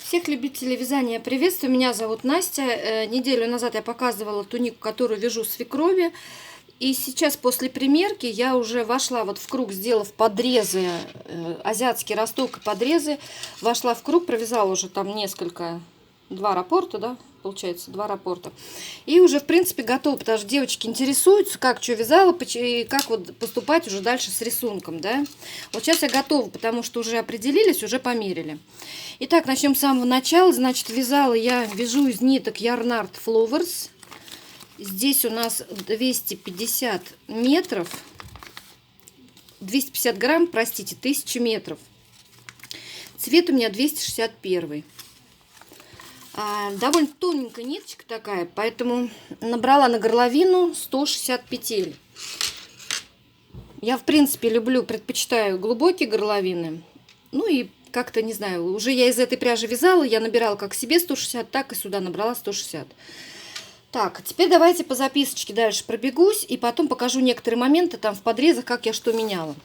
Всех любителей вязания приветствую, меня зовут Настя. Неделю назад я показывала тунику, которую вяжу свекрови. И сейчас после примерки я уже вошла вот в круг, сделав подрезы, азиатский росток и подрезы. Вошла в круг, провязала уже там два раппорта, да, получается, два раппорта. И уже, в принципе, готова, потому что девочки интересуются, как что вязала, и как вот поступать уже дальше с рисунком, да. Вот сейчас я готова, потому что уже определились, уже померили. Итак, начнем с самого начала. Значит, вяжу из ниток Yarnart Flowers. Здесь у нас 250 метров, 250 грамм, простите, 1000 метров. Цвет у меня 261. Довольно тоненькая ниточка такая, поэтому набрала на горловину 160 петель. Я, в принципе, предпочитаю глубокие горловины. Ну и как-то, не знаю, уже я из этой пряжи вязала, я набирала как себе 160, так и сюда набрала 160. Так, теперь давайте по записочке дальше пробегусь и потом покажу некоторые моменты там в подрезах, как я что меняла.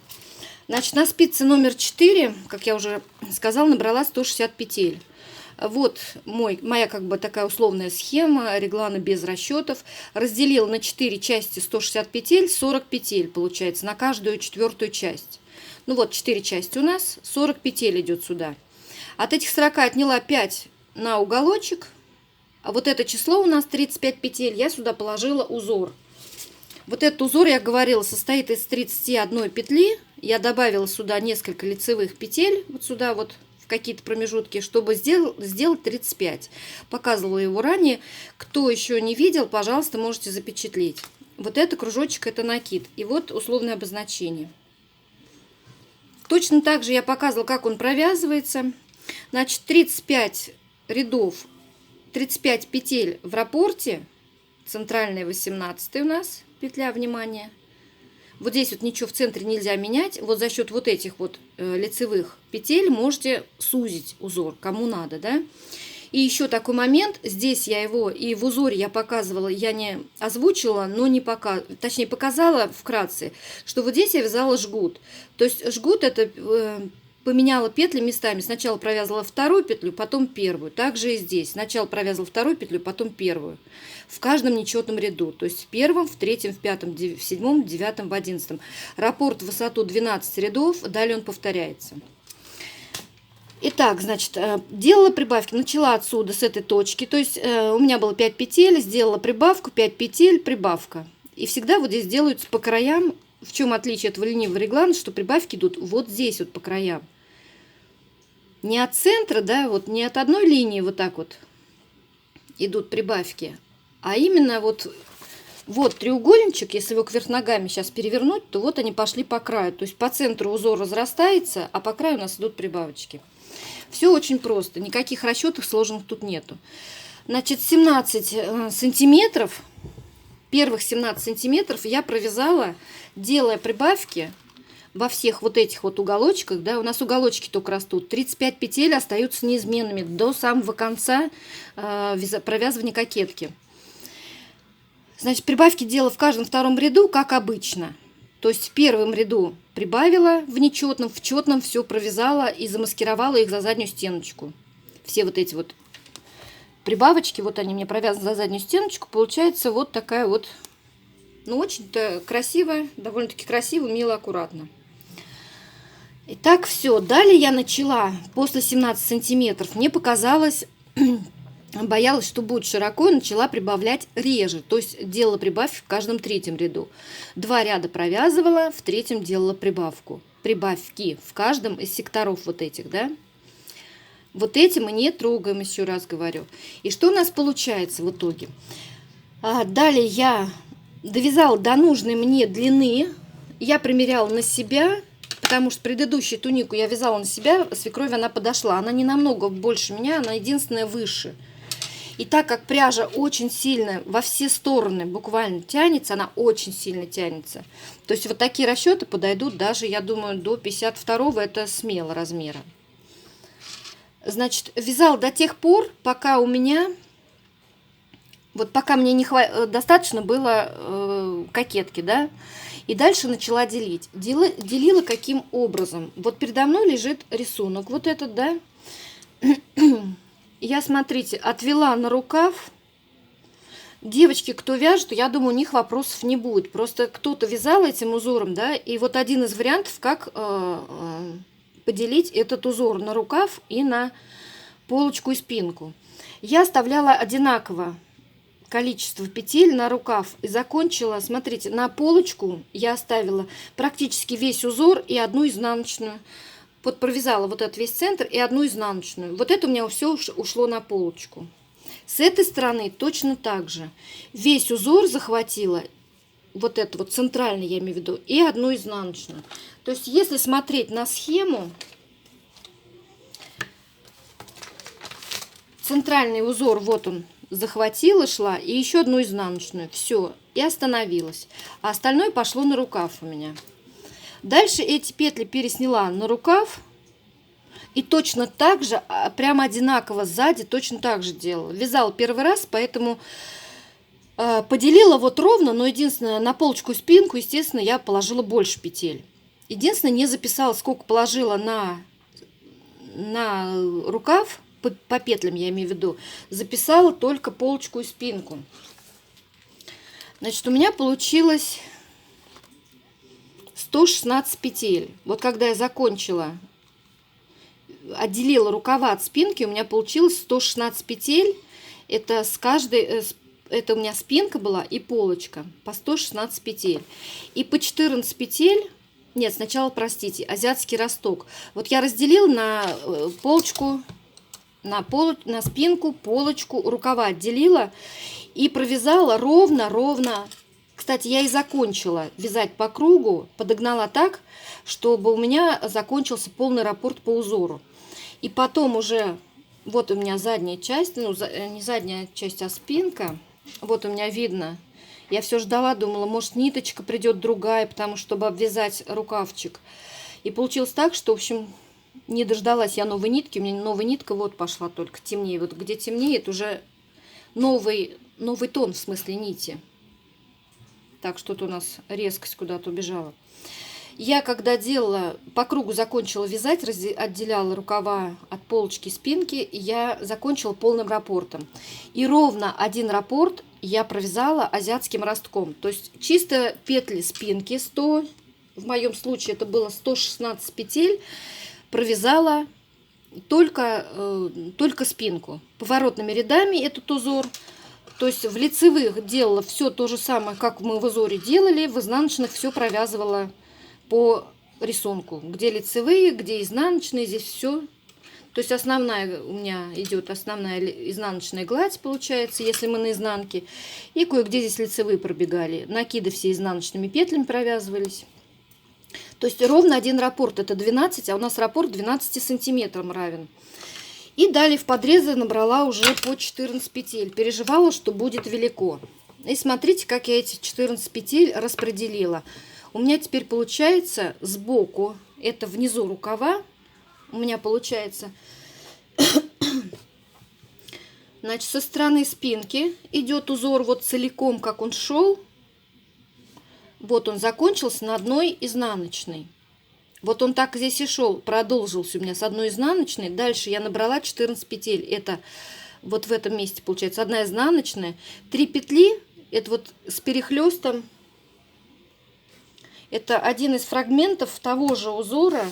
Значит, на спице номер 4, как я уже сказала, набрала 160 петель. Вот моя как бы такая условная схема, реглана без расчетов. Разделила на 4 части 160 петель, 40 петель получается на каждую четвертую часть. Ну вот 4 части у нас, 40 петель идет сюда. От этих 40 отняла 5 на уголочек. А вот это число у нас 35 петель, я сюда положила узор. Вот этот узор, я говорила, состоит из 31 петли. Я добавила сюда несколько лицевых петель, вот сюда вот в какие-то промежутки, чтобы сделать 35. Показывала его ранее. Кто еще не видел, пожалуйста, можете запечатлеть. Вот это кружочек, это накид. И вот условное обозначение. Точно так же я показывала, как он провязывается. Значит, 35 рядов, 35 петель в раппорте, центральная 18 у нас петля, внимание. Вот здесь вот ничего в центре нельзя менять. Вот за счет вот этих вот лицевых петель можете сузить узор, кому надо, да. И еще такой момент, здесь я его и в узоре я показывала, я не озвучила, но не показала, точнее показала вкратце, что вот здесь я вязала жгут. То есть жгут это поменяла петли местами. Сначала провязала вторую петлю, потом первую. Также и здесь. Сначала провязала вторую петлю, потом первую. В каждом нечетном ряду. То есть в первом, в третьем, в пятом, в седьмом, в девятом, в 11. Раппорт в высоту 12 рядов. Далее он повторяется. Итак, значит, делала прибавки. Начала отсюда, с этой точки. То есть у меня было 5 петель. Сделала прибавку, 5 петель, прибавка. И всегда вот здесь делаются по краям. В чем отличие от ленивого реглана, что прибавки идут вот здесь вот по краям. Не от центра, да, вот не от одной линии вот так вот идут прибавки, а именно вот треугольничек, если его кверх ногами сейчас перевернуть, то вот они пошли по краю. То есть по центру узор разрастается, а по краю у нас идут прибавочки. Все очень просто, никаких расчетов сложных тут нету. Значит, 17 сантиметров, первых 17 сантиметров я провязала, делая прибавки во всех вот этих вот уголочках, да, у нас уголочки только растут, 35 петель остаются неизменными до самого конца провязывания кокетки. Значит, прибавки делала в каждом втором ряду, как обычно. То есть в первом ряду прибавила в нечетном, в четном все провязала и замаскировала их за заднюю стеночку. Все вот эти вот прибавочки, вот они мне провязаны за заднюю стеночку, получается вот такая вот, ну, очень-то красиво, довольно-таки красиво, мило, аккуратно. Итак, все. Далее я начала, после 17 сантиметров, мне показалось, боялась, что будет широко, и начала прибавлять реже. То есть делала прибавки в каждом третьем ряду. 2 ряда провязывала, в третьем делала прибавку. Прибавки в каждом из секторов вот этих, да. Вот эти мы не трогаем, еще раз говорю. И что у нас получается в итоге? Далее я довязала до нужной мне длины. Я примеряла на себя, потому что предыдущую тунику я вязала на себя, свекровь она подошла. Она не намного больше меня, она единственная выше. И так как пряжа очень сильно во все стороны буквально тянется, она очень сильно тянется. То есть вот такие расчеты подойдут даже, я думаю, до 52-го, это смело размера. Значит, вязала до тех пор, пока у меня, вот пока мне достаточно было кокетки, да. И дальше начала делить. Делила каким образом? Вот передо мной лежит рисунок. Вот этот, да. я, смотрите, отвела на рукав. Девочки, кто вяжет, я думаю, у них вопросов не будет. Просто кто-то вязал этим узором, да, и вот один из вариантов, как поделить этот узор на рукав и на полочку и спинку. Я оставляла одинаково количество петель на рукав и закончила, смотрите, на полочку я оставила практически весь узор и одну изнаночную. Вот провязала вот этот весь центр и одну изнаночную. Вот это у меня все ушло на полочку. С этой стороны точно так же. Весь узор захватила, вот это вот центральный я имею в виду, и одну изнаночную. То есть если смотреть на схему, центральный узор, вот он, захватила, шла, и еще одну изнаночную. Все, и остановилась. А остальное пошло на рукав у меня. Дальше эти петли пересняла на рукав. И точно так же, прямо одинаково сзади, точно так же делала. Вязала первый раз, поэтому поделила вот ровно, но единственное, на полочку и спинку, естественно, я положила больше петель. Единственное, не записала, сколько положила на рукав, по петлям я имею в виду. Записала только полочку и спинку. Значит, у меня получилось 116 петель. Вот когда я закончила, отделила рукава от спинки, у меня получилось 116 петель. Это с каждой, это у меня спинка была и полочка по 116 петель. И по 14 петель, нет, сначала, простите, азиатский росток. Вот я разделила на полочку, на спинку, полочку, рукава отделила и провязала ровно. Кстати, я и закончила вязать по кругу, подогнала так, чтобы у меня закончился полный раппорт по узору. И потом уже, вот у меня задняя часть, ну, не задняя часть, а спинка. Вот у меня видно. Я все ждала, думала, может, ниточка придет другая, потому что, чтобы обвязать рукавчик. И получилось так, что, в общем, не дождалась я новой нитки. У меня новая нитка вот пошла только темнее. Вот где темнеет, уже новый тон, в смысле нити. Так, что-то у нас резкость куда-то убежала. Я когда делала, по кругу закончила вязать, отделяла рукава от полочки спинки, я закончила полным раппортом. И ровно один раппорт я провязала азиатским ростком. То есть чисто петли спинки 100, в моем случае это было 116 петель, провязала только спинку. Поворотными рядами этот узор. То есть в лицевых делала все то же самое, как мы в узоре делали, в изнаночных все провязывала по рисунку, где лицевые, где изнаночные, здесь все. То есть основная у меня идет основная изнаночная гладь, получается, если мы на изнанке. И кое-где здесь лицевые пробегали. Накиды все изнаночными петлями провязывались. То есть ровно один раппорт, это 12, а у нас раппорт 12 сантиметрам равен. И далее в подрезы набрала уже по 14 петель. Переживала, что будет велико. И смотрите, как я эти 14 петель распределила. У меня теперь получается сбоку, это внизу рукава, у меня получается, значит, со стороны спинки идет узор вот целиком, как он шел. Вот он закончился на одной изнаночной. Вот он так здесь и шел, продолжился у меня с одной изнаночной. Дальше я набрала 14 петель. Это вот в этом месте получается одна изнаночная. 3 петли, это вот с перехлестом. Это один из фрагментов того же узора.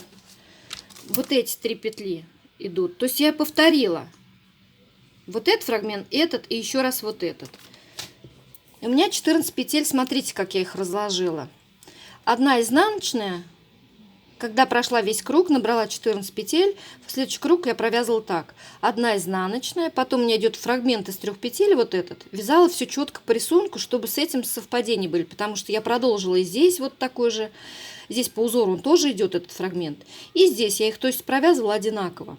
Вот эти 3 петли идут. То есть я повторила. Вот этот фрагмент, этот и еще раз вот этот. У меня 14 петель. Смотрите, как я их разложила. Одна изнаночная. Когда прошла весь круг, набрала 14 петель, в следующий круг я провязывала так. Одна изнаночная, потом у меня идет фрагмент из 3 петель, вот этот. Вязала все четко по рисунку, чтобы с этим совпадения были, потому что я продолжила и здесь вот такой же. Здесь по узору он тоже идет, этот фрагмент. И здесь я их, то есть, провязывала одинаково.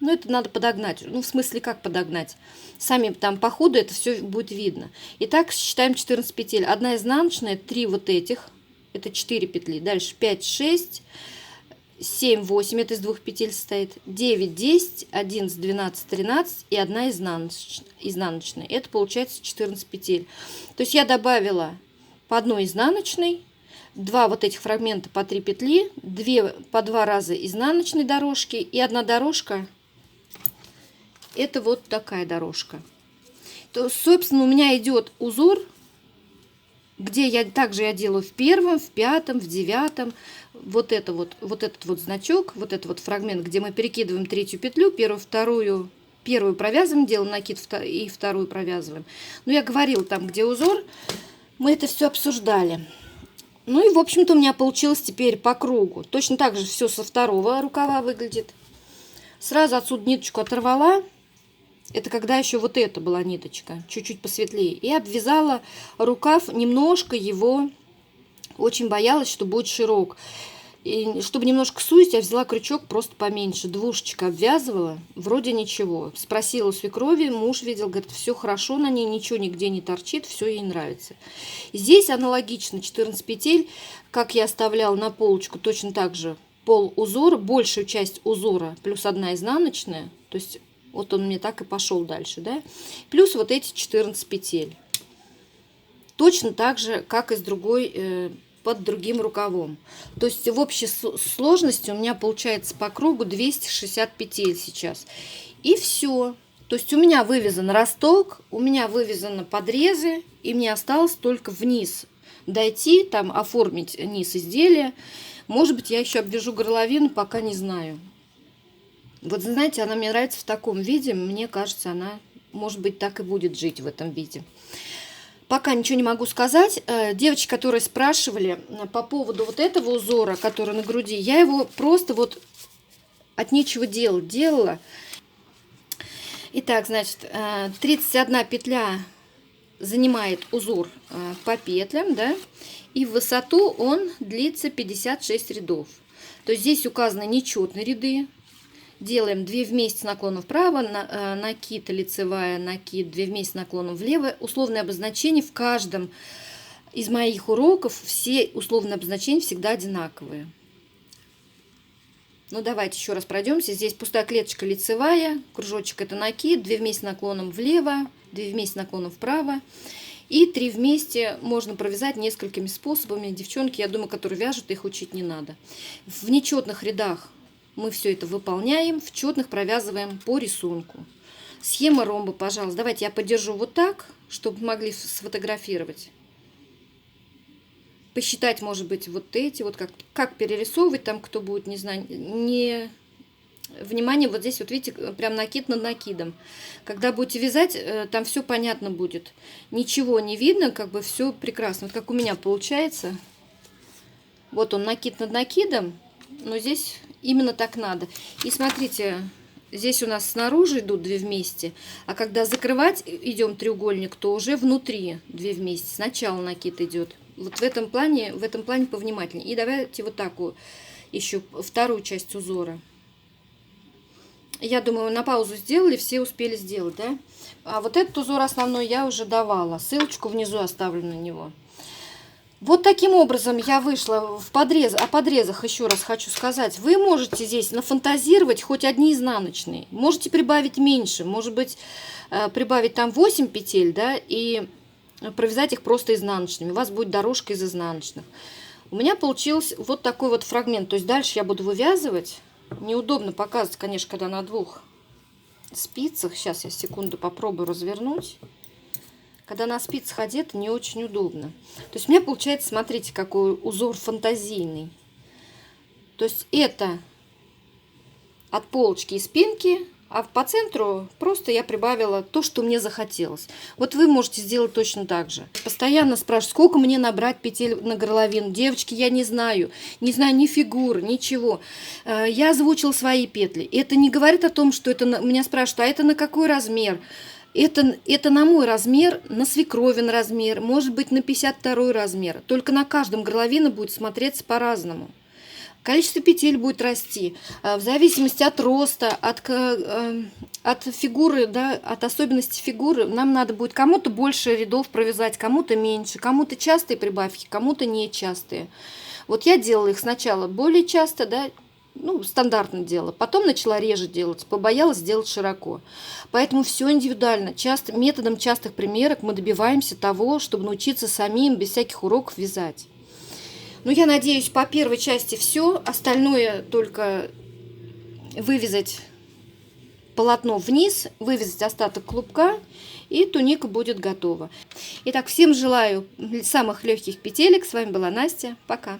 Но это надо подогнать. Ну, в смысле, как подогнать? Сами там по ходу это все будет видно. Итак, считаем 14 петель. Одна изнаночная, 3 вот этих. Это 4 петли. Дальше 5, 6, 7, 8. Это из 2 петель состоит. 9, 10, 11, 12, 13 и одна изнаночная. Это получается 14 петель. То есть я добавила по одной изнаночной, 2 вот этих фрагмента по 3 петли, 2 по 2 раза изнаночной дорожки и одна дорожка это вот такая дорожка. То, собственно, у меня идет узор, где я также делаю в первом, в пятом, в девятом. Вот этот вот значок, вот этот вот фрагмент, где мы перекидываем третью петлю, первую провязываем, делаем накид и вторую провязываем. Но я говорила там, где узор, мы это все обсуждали. Ну и, в общем-то, у меня получилось теперь по кругу. Точно так же все со второго рукава выглядит. Сразу отсюда ниточку оторвала. Это когда еще вот эта была ниточка, чуть-чуть посветлее. И обвязала рукав, немножко его, очень боялась, что будет широк. И чтобы немножко сузить, я взяла крючок просто поменьше. Двушечка обвязывала, вроде ничего. Спросила у свекрови, муж видел, говорит, все хорошо на ней, ничего нигде не торчит, все ей нравится. Здесь аналогично 14 петель, как я оставляла на полочку, точно так же пол узора, большую часть узора, плюс одна изнаночная, то есть вот он мне так и пошел дальше, да, плюс вот эти 14 петель. Точно так же, как и с другой, под другим рукавом. То есть в общей сложности у меня получается по кругу 260 петель сейчас. И все. То есть у меня вывязан росток, у меня вывязаны подрезы, и мне осталось только вниз дойти, там оформить низ изделия. Может быть, я еще обвяжу горловину, пока не знаю. Вот знаете, она мне нравится в таком виде. Мне кажется, она, может быть, так и будет жить в этом виде. Пока ничего не могу сказать. Девочки, которые спрашивали по поводу вот этого узора, который на груди, я его просто вот от нечего делать делала. Итак, значит, 31 петля занимает узор по петлям, да, и в высоту он длится 56 рядов. То есть здесь указаны нечетные ряды. Делаем 2 вместе наклоном вправо, накид, лицевая, накид, 2 вместе наклоном влево. Условные обозначения в каждом из моих уроков, все условные обозначения всегда одинаковые. Ну, давайте еще раз пройдемся. Здесь пустая клеточка лицевая, кружочек это накид, 2 вместе наклоном влево, 2 вместе наклоном вправо. И 3 вместе можно провязать несколькими способами. Девчонки, я думаю, которые вяжут, их учить не надо. В нечетных рядах мы все это выполняем, в четных провязываем по рисунку. Схема ромба, пожалуйста. Давайте я подержу вот так, чтобы могли сфотографировать. Посчитать, может быть, вот эти, вот как перерисовывать, там кто будет, не знаю, не... Внимание, вот здесь вот видите, прям накид над накидом. Когда будете вязать, там все понятно будет. Ничего не видно, как бы все прекрасно. Вот как у меня получается. Вот он накид над накидом, но здесь именно так надо. И смотрите, здесь у нас снаружи идут 2 вместе, а когда закрывать идем треугольник, то уже внутри 2 вместе. Сначала накид идет. Вот в этом плане повнимательнее. И давайте вот такую еще вторую часть узора. Я думаю, на паузу сделали, все успели сделать, да? А вот этот узор основной я уже давала. Ссылочку внизу оставлю на него. Вот таким образом я вышла в подрез. О подрезах еще раз хочу сказать. Вы можете здесь нафантазировать хоть одни изнаночные. Можете прибавить меньше. Может быть, прибавить там 8 петель, да, и провязать их просто изнаночными. У вас будет дорожка из изнаночных. У меня получился вот такой вот фрагмент. То есть дальше я буду вывязывать. Неудобно показывать, конечно, когда на 2 спицах. Сейчас я секунду попробую развернуть. Когда на спицах одето, не очень удобно. То есть у меня получается, смотрите, какой узор фантазийный. То есть это от полочки и спинки, а по центру просто я прибавила то, что мне захотелось. Вот вы можете сделать точно так же. Постоянно спрашивают, сколько мне набрать петель на горловину. Девочки, я не знаю. Не знаю ни фигур, ничего. Я озвучила свои петли. Это не говорит о том, что это... Меня спрашивают, а это на какой размер? Это на мой размер, на свекровин размер, может быть на 52 размер. Только на каждом горловина будет смотреться по-разному. Количество петель будет расти в зависимости от роста, от фигуры, да, от особенностей фигуры. Нам надо будет кому-то больше рядов провязать, кому-то меньше, кому-то частые прибавки, кому-то нечастые. Вот я делала их сначала более часто, да, ну, стандартно делала. Потом начала реже делать, побоялась сделать широко. Поэтому все индивидуально. Методом частых примерок мы добиваемся того, чтобы научиться самим, без всяких уроков, вязать. Ну, я надеюсь, по первой части все. Остальное только вывязать полотно вниз, вывязать остаток клубка, и туника будет готова. Итак, всем желаю самых легких петелек. С вами была Настя. Пока!